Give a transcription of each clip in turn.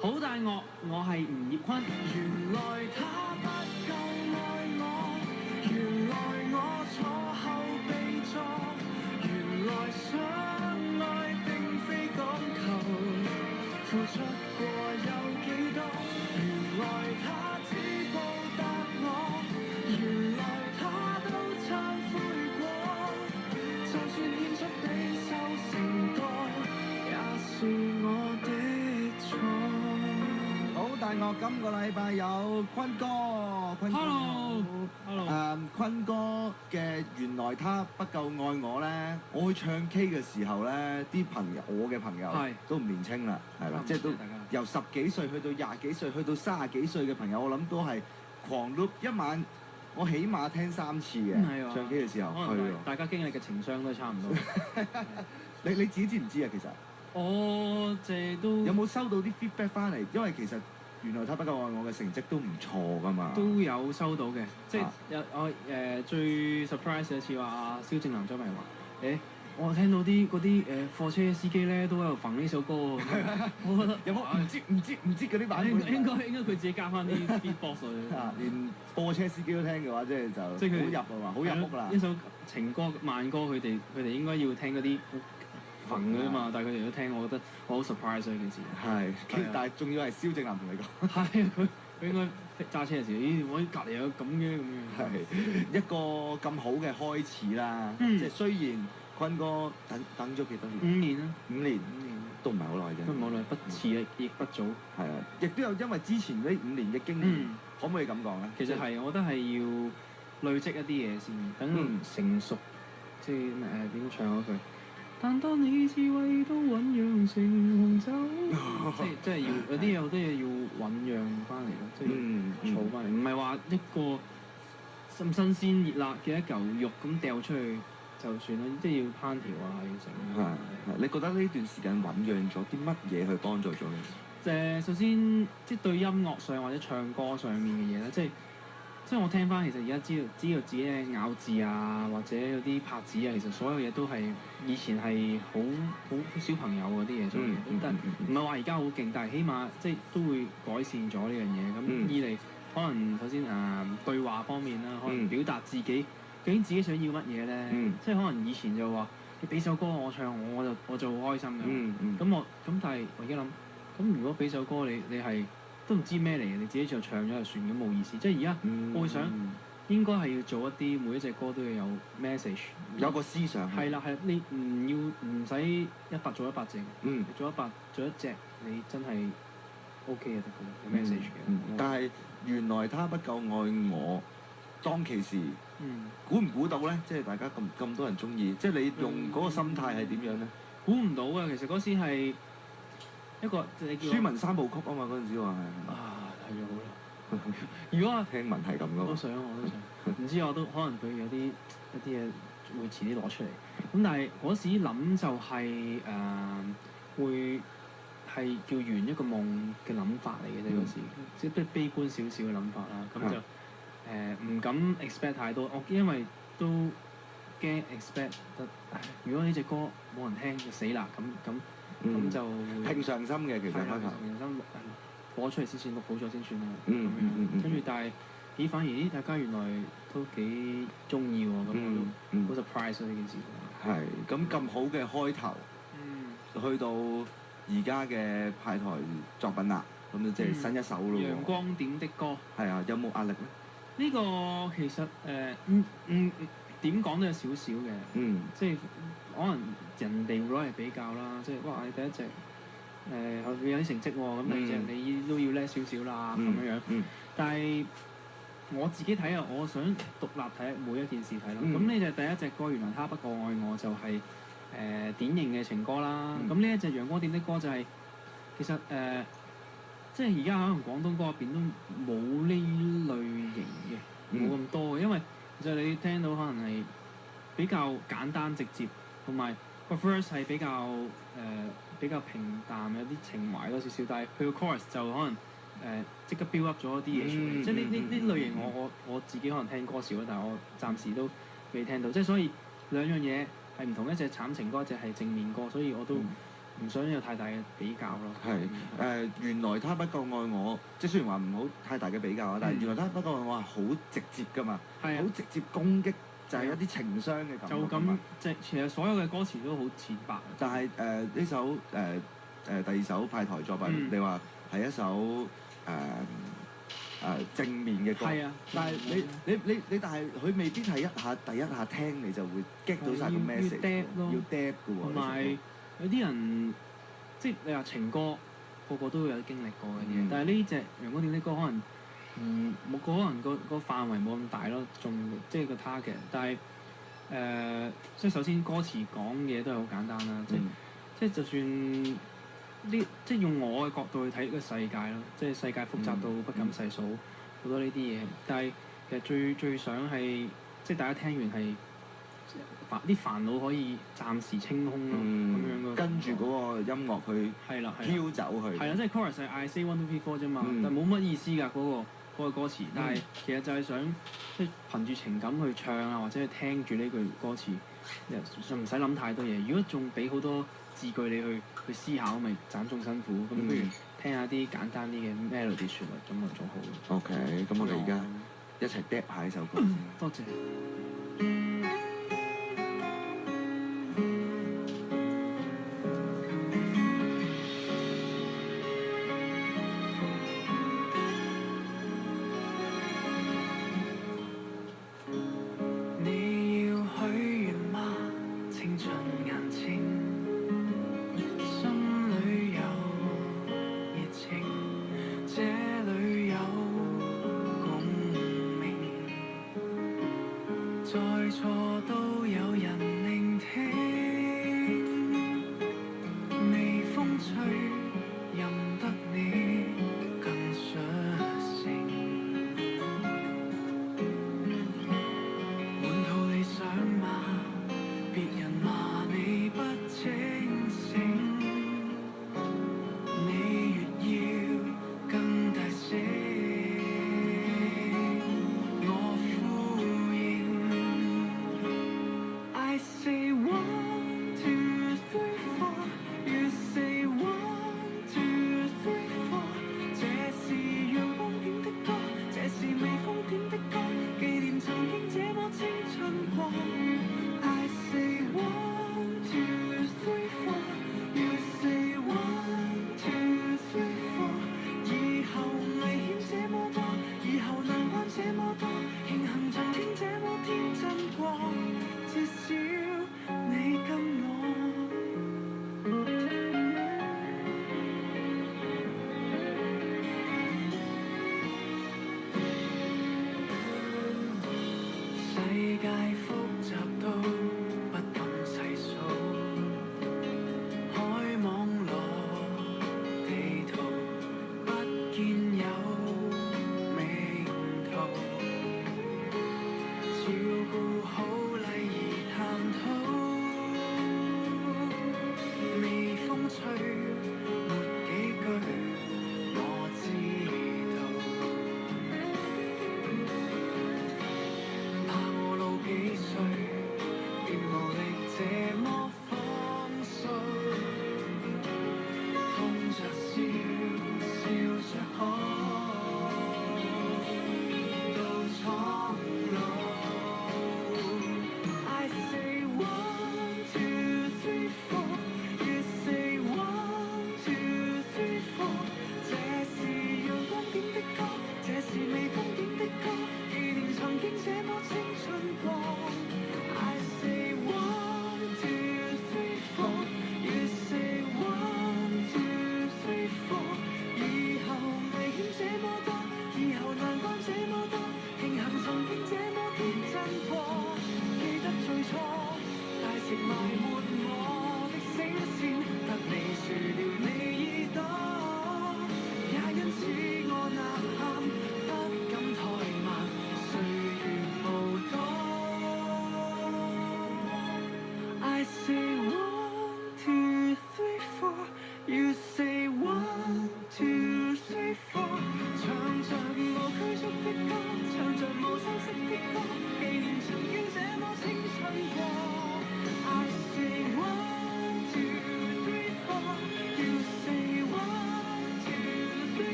好大樂，我係吳業坤。原來他不夠愛我，原來我坐後備座，原來相愛並非講求，付出過有幾多？原來他只報答我，原來他都懺悔過，就算獻出比收成多，也是我的錯。好大樂今個禮拜有坤哥 Hello，坤哥嘅原來他不夠愛我咧，我去唱 K 嘅時候咧，啲我嘅朋友都唔年青啦，係啦，即係都由10幾歲去到20幾歲，去到30幾歲嘅朋友，我諗都係狂 loop 一晚，我起碼聽3次嘅唱 K 嘅時候，可能大家經歷嘅情商都差唔多。你自己知唔知啊？其實我都有冇收到啲 feedback 翻嚟？因為其實原來他不夠愛我嘅成績都唔錯噶嘛，都有收到嘅，即係我最 surprise 嘅一次話阿蕭正楠張咪話我聽到啲嗰啲貨車司機咧都喺度揈呢首歌，我覺得有冇唔知嗰啲版本？應該佢自己加翻啲 beatbox 啊，連貨車司機都聽嘅話，即係好入啊嘛，好入屋啦。一首情歌慢歌，佢哋應該要聽嗰啲揈嘅嘛，但係佢哋都聽，我覺得我好 surprise 呢件事。係，但係仲要係蕭正楠同你講。係啊，佢應該揸車嘅時候，我隔離有咁嘅咁樣。係一個咁好嘅開始啦，即係雖然坤哥等咗幾多年？5年啦，5年都唔係好耐啫。都唔好耐，不遲亦不早。係啊，亦都有因為之前呢5年嘅經驗，可唔可以咁講咧？其實係，我覺得係要累積一啲嘢先，等成熟，即係點唱嗰句？但當你智慧都醖釀成紅酒，即係要有啲嘢好多嘢要醖釀翻嚟咯，即係儲翻嚟，唔係話一個新鮮熱辣嘅一嚿肉咁掉出去就算啦，即係要烹調啊，要整。係，你覺得呢段時間醖釀咗啲乜嘢去幫助咗你？首先即係對音樂上或者唱歌上面嘅嘢咧，即係我聽翻，其實而家知道自己嘅咬字啊，或者嗰啲拍子啊，其實所有嘢都係以前係好小朋友嗰啲嘢做嘅，但唔係話而家好勁，但係起碼即係都會改善咗呢樣嘢。咁二嚟可能首先對話方面啦，可能表達自己究竟自己想要乜嘢咧，即係可能以前就話你俾首歌我唱，我就好開心㗎。咁但係我而家諗，咁如果俾首歌你係都唔知咩嚟嘅，你自己就唱咗就算，咁冇意思。即係而家我會想應該係要做一啲每一隻歌都要有 message， 有個思想。係啦，你唔使100做100隻，你做100做一隻，你真係 OK 嘅得㗎，有 message 嘅。但係原來他不夠愛我，當其時估唔估到咧？即係大家咁多人中意，即係你用嗰個心態係點樣咧？估唔到啊！其實嗰時係一個你叫書文3部曲啊嘛，嗰陣時話係。係咗好啦。如果聽聞係咁咯。我都想，唔知我都可能佢有啲一啲嘢會遲啲攞出嚟。咁但係嗰時諗就係會係叫圓一個夢嘅諗法嚟嘅啫。嗰時即係悲觀少少嘅諗法啦。咁就唔敢 expect 太多。我因為都驚 expect 得，如果呢隻歌冇人聽就死啦。咁就平常心嘅，其實開頭平常心攞出嚟先算，錄好咗先算啦。跟住但係反而大家原來都幾中意喎，咁我都好 surprise 呢件事。係咁好嘅開頭，去到而家嘅派台作品啦，咁就即係新一首咯。陽光點的歌係啊，有冇壓力咧？呢個其實點講都有少少嘅，即係可能人哋會攞嚟比較啦，即係哇你第一隻有啲成績喎，咁第二隻你都要叻少少啦咁樣。但係我自己睇啊，我想獨立睇每一件事睇咯。咁呢隻第一隻歌原來他不夠愛我就係典型嘅情歌啦。咁呢一隻陽光點的歌就係其實即係而家可能廣東歌入邊都冇呢類型嘅，冇咁多嘅，因為其實你聽到可能係比較簡單直接，同埋個 verse 係比較平淡，有啲情懷多少少，但係佢個 chorus 就可能即刻 build up 咗啲嘢出嚟。即係呢類型我自己可能聽歌少啦，但係我暫時都未聽到。即係所以兩樣嘢係唔同，一隻慘情歌，一隻係正面歌，所以我都唔想有太大嘅比較咯。係原來他不夠愛我，即係雖然話唔好太大嘅比較啊，但係原來他不夠愛我係好直接㗎嘛，好直接攻擊就係一啲情傷嘅感覺。就咁，即係其實所有嘅歌詞都好淺白。但係呢首第二首派台作品，你話係一首正面嘅歌，但係你但係佢未必係第一下聽你就會 get 到晒個 message，要 dap 嘅喎。同埋有啲人即係你話情歌，個個都會有經歷過嘅嘢，但係呢隻陽光點的歌可能冇可能個範圍冇咁大咯，仲即係個 target。但係即係首先歌詞講嘅嘢都係好簡單啦，即係就算即係用我嘅角度去睇個世界咯，即係世界複雜到不敢細數好多呢啲嘢。但係其實最想係即係大家聽完係啲煩惱可以暫時清空咯，咁樣咯。跟住嗰個音樂去飄走去。係啦，即係 chorus 係 I say 1 2 3 4啫嘛，但係冇乜意思㗎嗰個歌詞。但係其實就係想即係憑住情感去唱啊，或者係聽住呢句歌詞，就唔使諗太多嘢。如果仲俾好多字句你去思考，咪斬眾辛苦。咁不如聽下啲簡單啲嘅 melody 旋律，咁就仲好。OK，咁我哋而家一齊 drop 下呢首歌先。多謝。點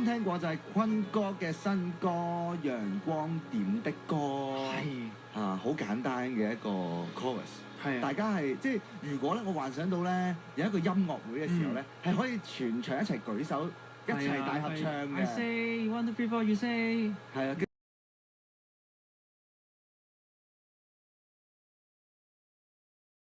聽過就係坤哥嘅新歌《陽光點的歌》，係好簡單嘅一個 chorus。大家係即係如果咧，我幻想到咧有一個音樂會嘅時候咧，係可以全場一齊舉手，一齊大合唱嘅。I say 1 2 3 4 you say。係啊。